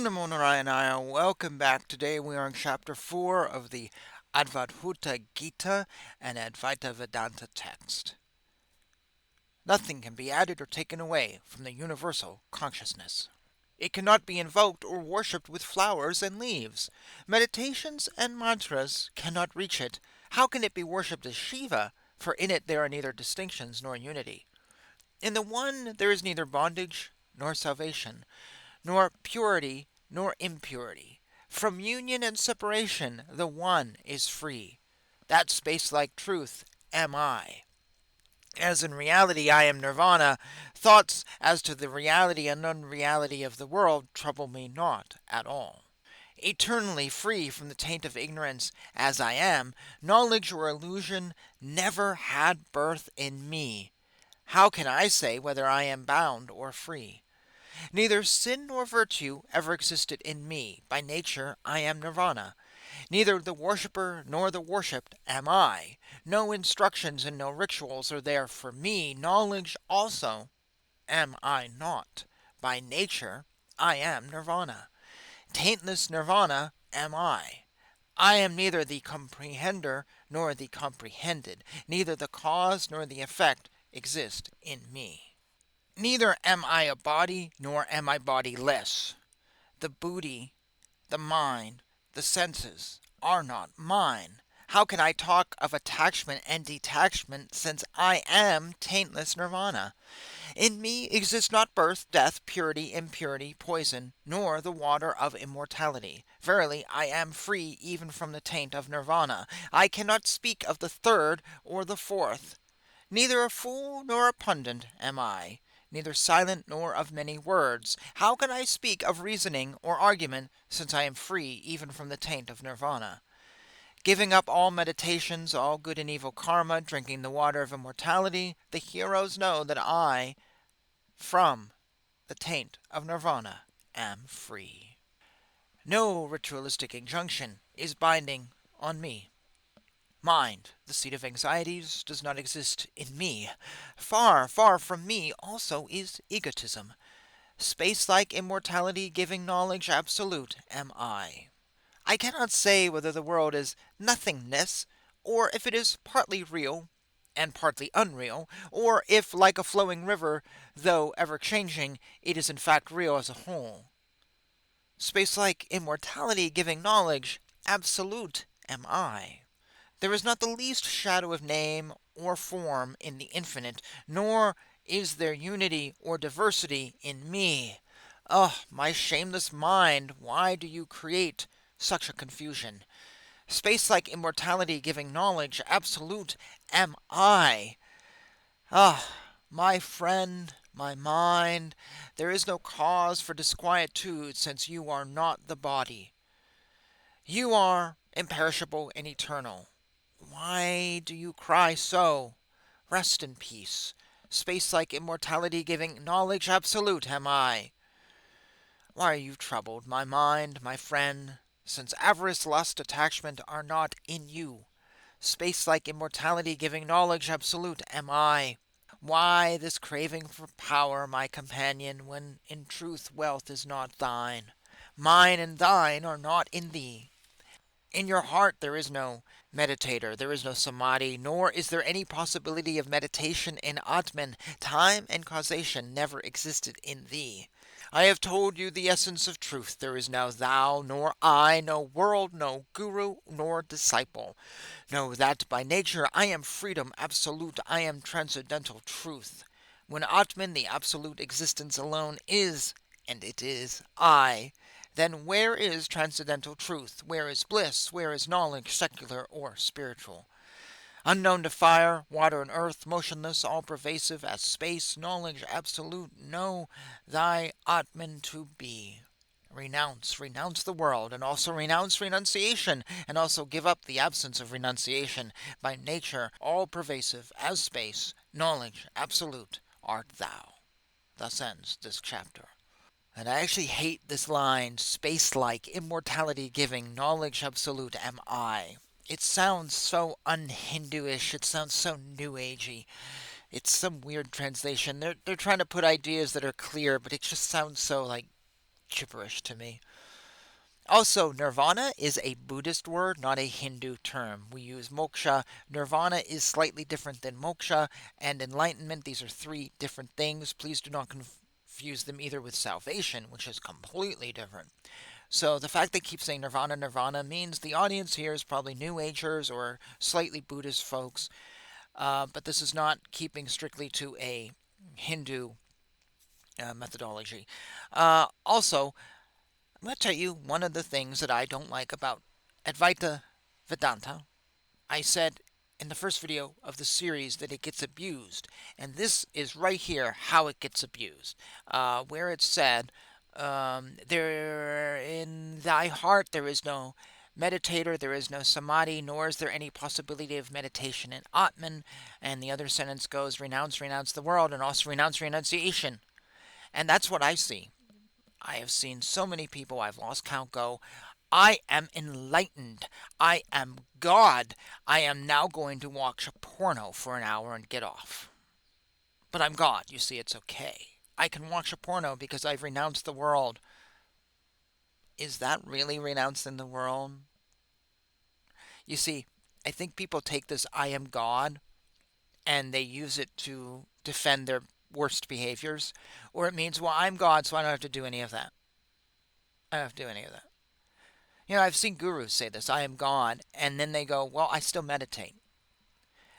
Namo Narayana. Welcome back. Today we are in chapter 4 of the Advaita Gita and Advaita Vedanta text. Nothing can be added or taken away from the universal consciousness. It cannot be invoked or worshipped with flowers and leaves. Meditations and mantras cannot reach it. How can it be worshipped as Shiva? For in it there are neither distinctions nor unity. In the one there is neither bondage nor salvation, nor purity nor impurity. From union and separation, the one is free. That space-like truth am I. As in reality I am nirvana, thoughts as to the reality and unreality of the world trouble me not at all. Eternally free from the taint of ignorance as I am, knowledge or illusion never had birth in me. How can I say whether I am bound or free? Neither sin nor virtue ever existed in me. By nature I am nirvana. Neither the worshipper nor the worshipped am I. No instructions and no rituals are there for me. Knowledge also am I not. By nature I am nirvana. Taintless nirvana am I. I am neither the comprehender nor the comprehended. Neither the cause nor the effect exist in me. Neither am I a body, nor am I bodiless. The buddhi, the mind, the senses are not mine. How can I talk of attachment and detachment, since I am taintless nirvana? In me exists not birth, death, purity, impurity, poison, nor the water of immortality. Verily, I am free even from the taint of nirvana. I cannot speak of the third or the fourth. Neither a fool nor a pundit am I, neither silent nor of many words. How can I speak of reasoning or argument, since I am free even from the taint of nirvana? Giving up all meditations, all good and evil karma, drinking the water of immortality, the heroes know that I, from the taint of nirvana, am free. No ritualistic injunction is binding on me. Mind, the seat of anxieties, does not exist in me. Far, far from me also is egotism. Space-like immortality giving knowledge absolute am I. I cannot say whether the world is nothingness, or if it is partly real and partly unreal, or if, like a flowing river, though ever-changing, it is in fact real as a whole. Space-like immortality giving knowledge absolute am I. There is not the least shadow of name or form in the infinite, nor is there unity or diversity in me. Oh, my shameless mind, why do you create such a confusion? Space-like immortality giving knowledge absolute am I. Ah, my friend, my mind, there is no cause for disquietude, since you are not the body. You are imperishable and eternal. Why do you cry so? Rest in peace. Space-like immortality giving knowledge absolute am I. Why are you troubled, my mind, my friend, since avarice, lust, attachment are not in you? Space-like immortality giving knowledge absolute am I. Why this craving for power, my companion, when in truth wealth is not thine? Mine and thine are not in thee. In your heart there is no meditator, there is no samadhi, nor is there any possibility of meditation in Atman. Time and causation never existed in thee. I have told you the essence of truth. There is now thou, nor I, no world, no guru, nor disciple. Know that by nature I am freedom absolute, I am transcendental truth. When Atman, the absolute existence alone, is, and it is, I, then where is transcendental truth? Where is bliss? Where is knowledge, secular or spiritual? Unknown to fire, water, and earth, motionless, all-pervasive as space, knowledge absolute, know thy Atman to be. Renounce the world, and also renounce renunciation, and also give up the absence of renunciation. By nature, all-pervasive as space, knowledge absolute art thou. Thus ends this chapter. And I actually hate this line, space-like, immortality-giving, knowledge absolute am I. It sounds so un-Hinduish, it sounds so new agey. It's some weird translation. They're trying to put ideas that are clear, but it just sounds so like gibberish to me. Also, nirvana is a Buddhist word, not a Hindu term. We use moksha. Nirvana is slightly different than moksha and enlightenment. These are three different things. Please do not confuse them either with salvation, which is completely different. So the fact they keep saying nirvana, nirvana means the audience here is probably New Agers or slightly Buddhist folks. But this is not keeping strictly to a Hindu methodology. Also, I'm going to tell you one of the things that I don't like about Advaita Vedanta. I said in the first video of the series that it gets abused, and this is right here how it gets abused, where it said, "There in thy heart there is no meditator, there is no samadhi, nor is there any possibility of meditation in Atman." And the other sentence goes, "Renounce, renounce the world, and also renounce renunciation." And that's what I see. I have seen so many people, I've lost count, go, "I am enlightened. I am God. I am now going to watch a porno for an hour and get off. But I'm God. You see, it's okay. I can watch a porno because I've renounced the world." Is that really renouncing the world? You see, I think people take this "I am God" and they use it to defend their worst behaviors. Or it means, well, I'm God, so I don't have to do any of that. I don't have to do any of that. I've seen gurus say this, "I am God," and then they go, "Well, I still meditate.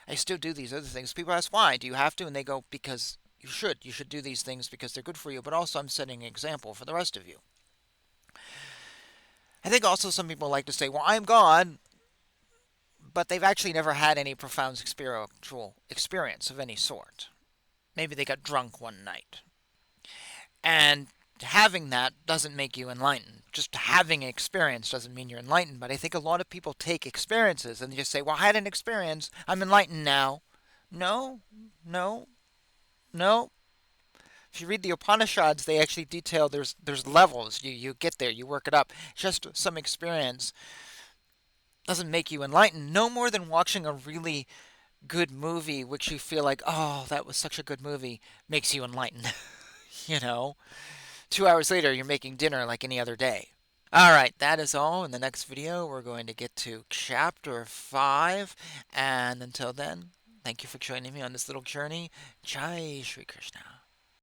I still do these other things." People ask, "Why? Do you have to?" And they go, "Because you should. You should do these things because they're good for you, but also I'm setting an example for the rest of you." I think also some people like to say, "Well, I am God," but they've actually never had any profound spiritual experience of any sort. Maybe they got drunk one night. And having that doesn't make you enlightened. Just having an experience doesn't mean you're enlightened. But I think a lot of people take experiences and they just say, "Well, I had an experience. I'm enlightened now." No, no, no. If you read the Upanishads, they actually detail there's levels. You get there, you work it up. Just some experience doesn't make you enlightened. No more than watching a really good movie, which you feel like, "Oh, that was such a good movie," makes you enlightened. you know? 2 hours later, you're making dinner like any other day. Alright, that is all. In the next video, we're going to get to chapter 5. And until then, thank you for joining me on this little journey. Jai Shri Krishna.